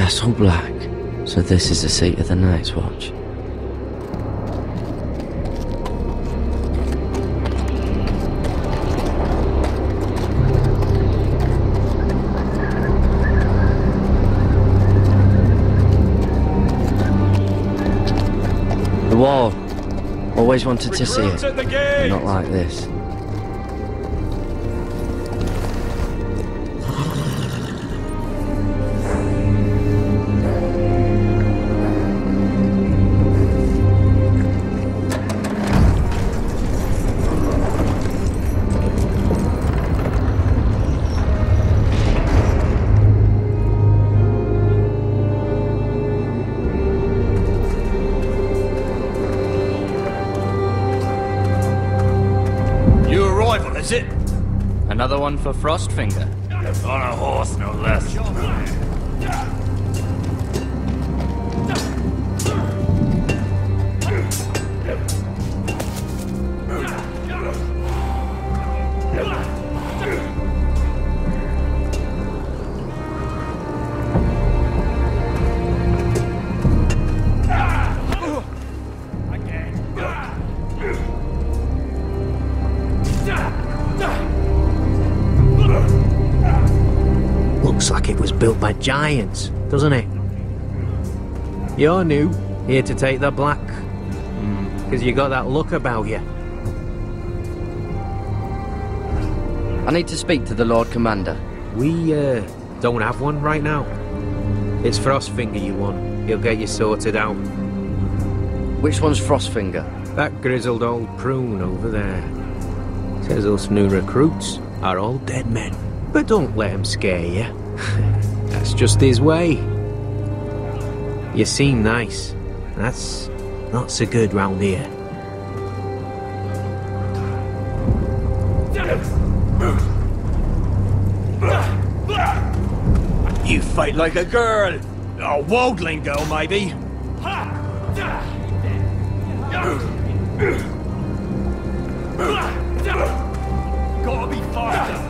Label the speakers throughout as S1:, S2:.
S1: Castle Black. So this is the seat of the Night's Watch. The wall. Always wanted to see it. But not like this.
S2: Is it? Another one for Frostfinger. On a horse, no less.
S3: Looks like it was built by giants, doesn't it? You're new, here to take the black. Because you got that look about you.
S1: I need to speak to the Lord Commander.
S3: We, don't have one right now. It's Frostfinger you want. He'll get you sorted out.
S1: Which one's Frostfinger?
S3: That grizzled old prune over there. Says us new recruits are all dead men. But don't let him scare you. That's just his way. You seem nice. That's not so good round here.
S2: You fight like a girl. A worldling girl, maybe. Gotta be faster.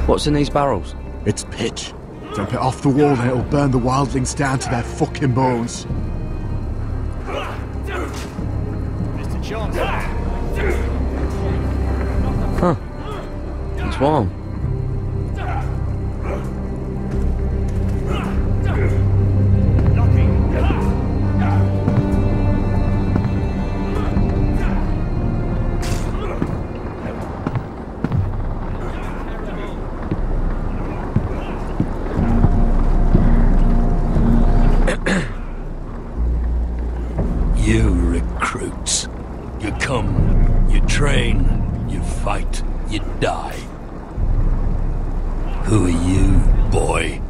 S1: What's in these barrels?
S4: It's pitch. Dump it off the wall and it'll burn the wildlings down to their fucking bones.
S2: Mr. Chance.
S1: Huh. It's warm.
S5: You recruits. You come, you train, you fight, you die. Who are you, boy?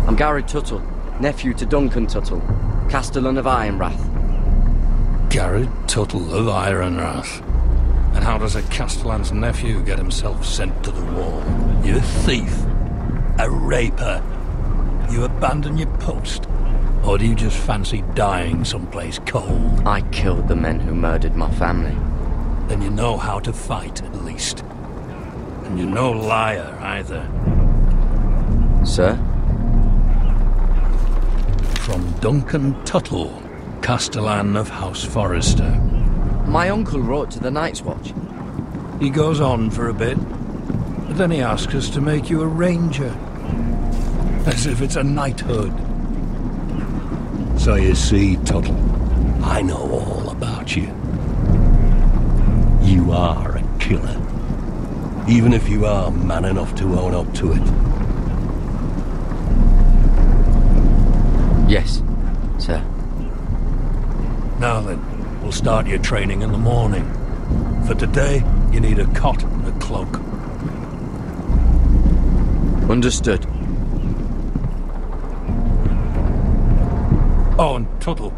S1: I'm Gary Tuttle, nephew to Duncan Tuttle, Castellan of Ironrath.
S5: Garrett Tuttle of Ironrath. And how does a Castellan's nephew get himself sent to the wall? You a thief? A raper? You abandon your post? Or do you just fancy dying someplace cold?
S1: I killed the men who murdered my family.
S5: Then you know how to fight, at least. And you're no liar, either.
S1: Sir?
S5: From Duncan Tuttle, Castellan of House Forrester.
S1: My uncle wrote to the Night's Watch.
S5: He goes on for a bit, but then he asks us to make you a ranger. As if it's a knighthood. So you see, Tuttle, I know all about you. You are a killer. Even if you are man enough to own up to it.
S1: Yes, sir.
S5: Now then, we'll start your training in the morning. For today, you need a cot and a cloak.
S1: Understood.
S5: Oh, and Tuttle,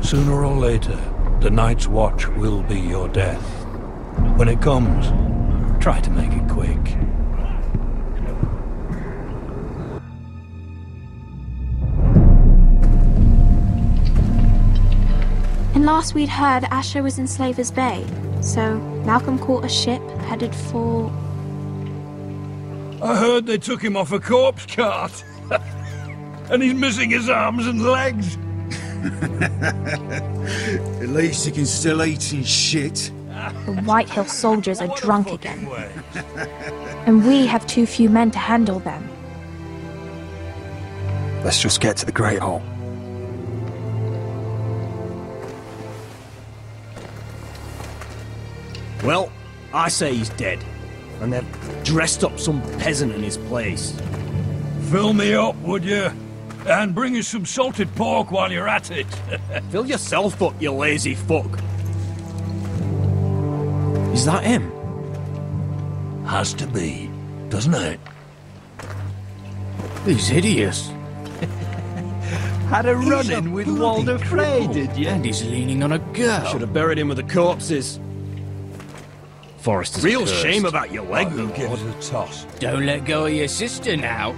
S5: sooner or later, the Night's Watch will be your death. When it comes, try to make it quick.
S6: And last we'd heard, Asher was in Slaver's Bay, so Malcolm caught a ship headed for...
S5: I heard they took him off a corpse cart. And he's missing his arms and legs.
S4: At least he can still eat his shit.
S6: The White Hill soldiers are drunk again. And we have too few men to handle them.
S4: Let's just get to the Great Hall.
S7: Well, I say he's dead. And they've dressed up some peasant in his place.
S5: Fill me up, would you? And bring us some salted pork while you're at it.
S7: Fill yourself up, you lazy fuck. Is that him?
S5: Has to be, doesn't it?
S7: He's hideous.
S2: Had a run-in with Walder Frey, did you?
S7: And he's leaning on a girl. Should have buried him with the corpses. Forrester's
S2: Real
S7: cursed.
S2: shame about your leg,
S5: We'll give it a toss.
S2: Don't let go of your sister now.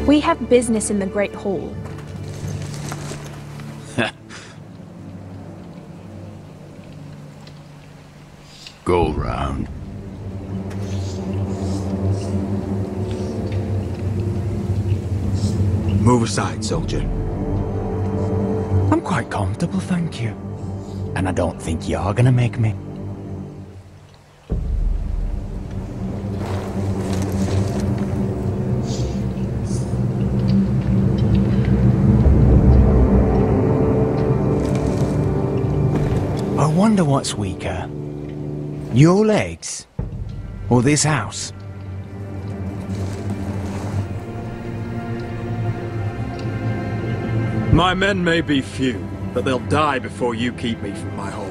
S6: We have business in the Great Hall.
S8: Go round.
S4: Move aside, soldier.
S9: I'm quite comfortable, thank you. And I don't think you're gonna make me. I wonder what's weaker. Your legs? Or this house?
S10: My men may be few, but they'll die before you keep me from my hold.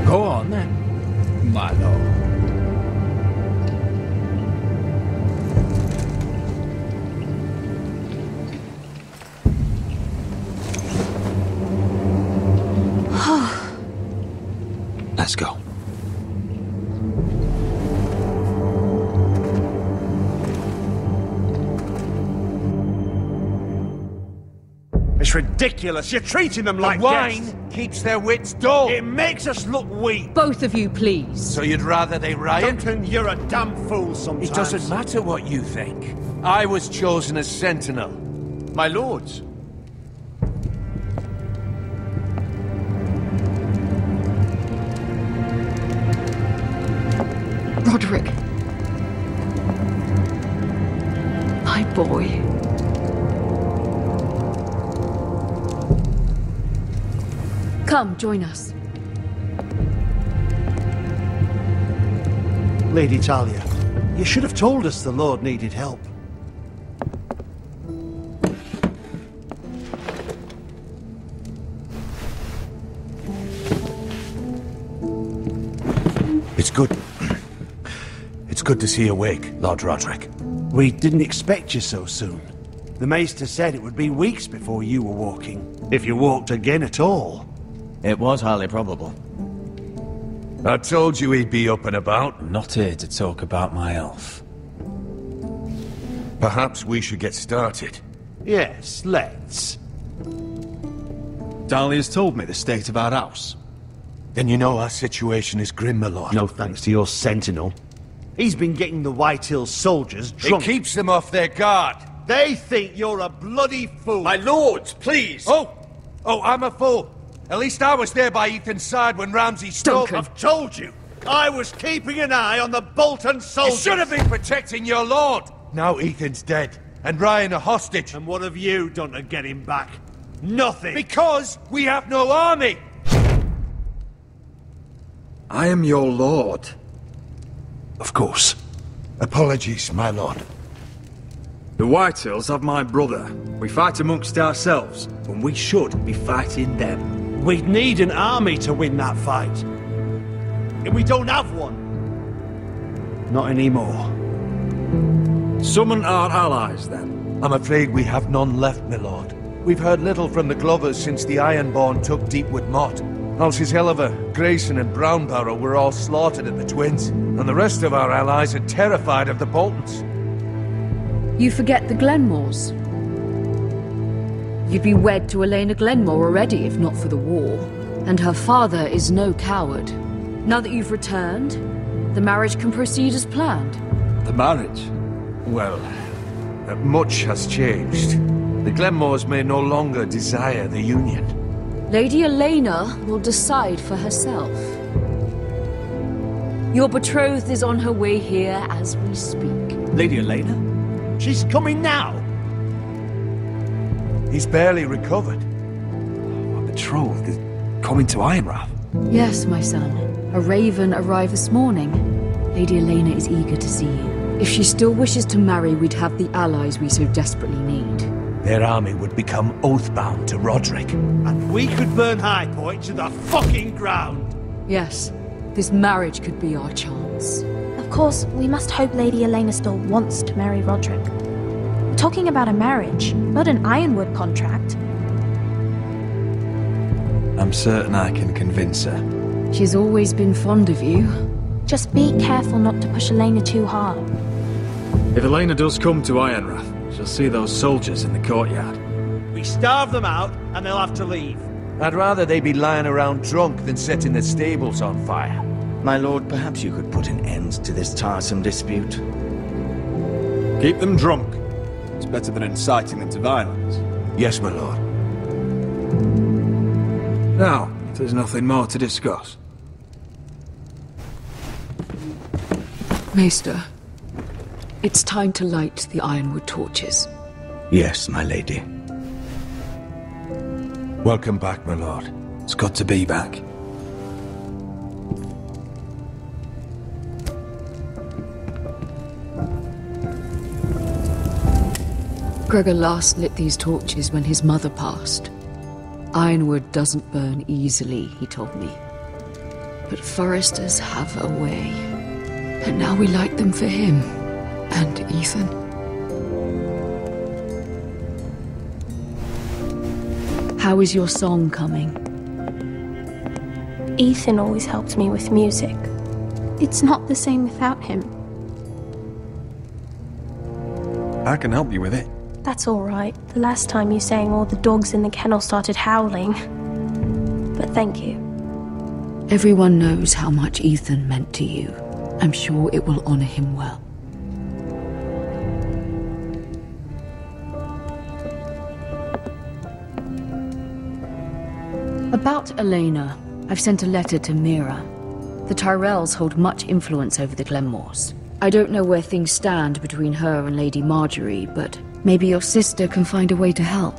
S9: Go on then, my lord.
S4: Let's go.
S11: It's ridiculous. You're treating them like
S12: wine
S11: guests.
S12: keeps their wits dull.
S11: It makes us look weak.
S13: Both of you, please.
S12: So you'd rather they riot?
S11: Duncan, you're a damn fool sometimes.
S12: It doesn't matter what you think. I was chosen as sentinel. My lords.
S13: Roderick. My boy. Come, join us.
S11: Lady Talia, you should have told us the Lord needed help.
S12: It's good. It's good to see you awake, Lord Roderick.
S11: We didn't expect you so soon. The Maester said it would be weeks before you were walking, if you walked again at all.
S9: It was highly probable.
S12: I told you he'd be up and about.
S9: I'm not here to talk about my elf.
S12: Perhaps we should get started.
S11: Yes, let's.
S4: Dahlia's told me the state of our house.
S12: Then you know our situation is grim, my lord.
S11: No thanks to your sentinel. He's been getting the White Hill soldiers drunk.
S12: It keeps them off their guard.
S11: They think you're a bloody fool.
S12: My lords, please! Oh, I'm a fool. At least I was there by Ethan's side when Ramsay stole...
S11: I've told you! I was keeping an eye on the Bolton soldiers!
S12: You should have been protecting your lord! Now Ethan's dead, and Ryan a hostage.
S11: And what have you done to get him back? Nothing!
S12: Because we have no army!
S10: I am your lord.
S12: Of course. Apologies, my lord.
S10: The Whitehills have my brother. We fight amongst ourselves, when we should be fighting them.
S11: We'd need an army to win that fight. And we don't have one. Not anymore.
S10: Summon our allies, then.
S12: I'm afraid we have none left, my lord. We've heard little from the Glovers since the Ironborn took Deepwood Mott. Halsey's Helliver, Grayson and Brownbarrow were all slaughtered at the Twins, and the rest of our allies are terrified of the Boltons.
S13: You forget the Glenmores. You'd be wed to Elena Glenmore already if not for the war. And her father is no coward. Now that you've returned, the marriage can proceed as planned.
S10: The marriage?
S12: Well, much has changed. The Glenmores may no longer desire the union.
S13: Lady Elena will decide for herself. Your betrothed is on her way here as we speak.
S7: Lady Elena? She's coming now!
S12: He's barely recovered.
S10: My betrothed is coming to Ironrath?
S13: Yes, my son. A raven arrived this morning. Lady Elena is eager to see you. If she still wishes to marry, we'd have the allies we so desperately need.
S7: Their army would become oath-bound to Roderick. And we could burn High Point to the fucking ground!
S13: Yes, this marriage could be our chance.
S6: Of course, we must hope Lady Elena still wants to marry Roderick. We're talking about a marriage, not an Ironwood contract.
S10: I'm certain I can convince her.
S13: She's always been fond of you.
S6: Just be careful not to push Elena too hard.
S10: If Elena does come to Ironrath, she'll see those soldiers in the courtyard.
S7: We starve them out, and they'll have to leave.
S12: I'd rather they be lying around drunk than setting the stables on fire.
S14: My lord, perhaps you could put an end to this tiresome dispute.
S10: Keep them drunk. It's better than inciting them to violence.
S12: Yes, my lord.
S10: Now, if there's nothing more to discuss.
S13: Maester, it's time to light the Ironwood torches.
S14: Yes, my lady.
S12: Welcome back, my lord.
S10: It's good to be back.
S13: Gregor last lit these torches when his mother passed. Ironwood doesn't burn easily, he told me. But Forresters have a way. And now we light them for him. And Ethan. How is your song coming?
S6: Ethan always helped me with music. It's not the same without him.
S10: I can help you with it.
S6: That's all right. The last time you sang, all the dogs in the kennel started howling. But thank you.
S13: Everyone knows how much Ethan meant to you. I'm sure it will honor him well. About Elena, I've sent a letter to Mira. The Tyrells hold much influence over the Glenmores. I don't know where things stand between her and Lady Marjorie, but maybe your sister can find a way to help.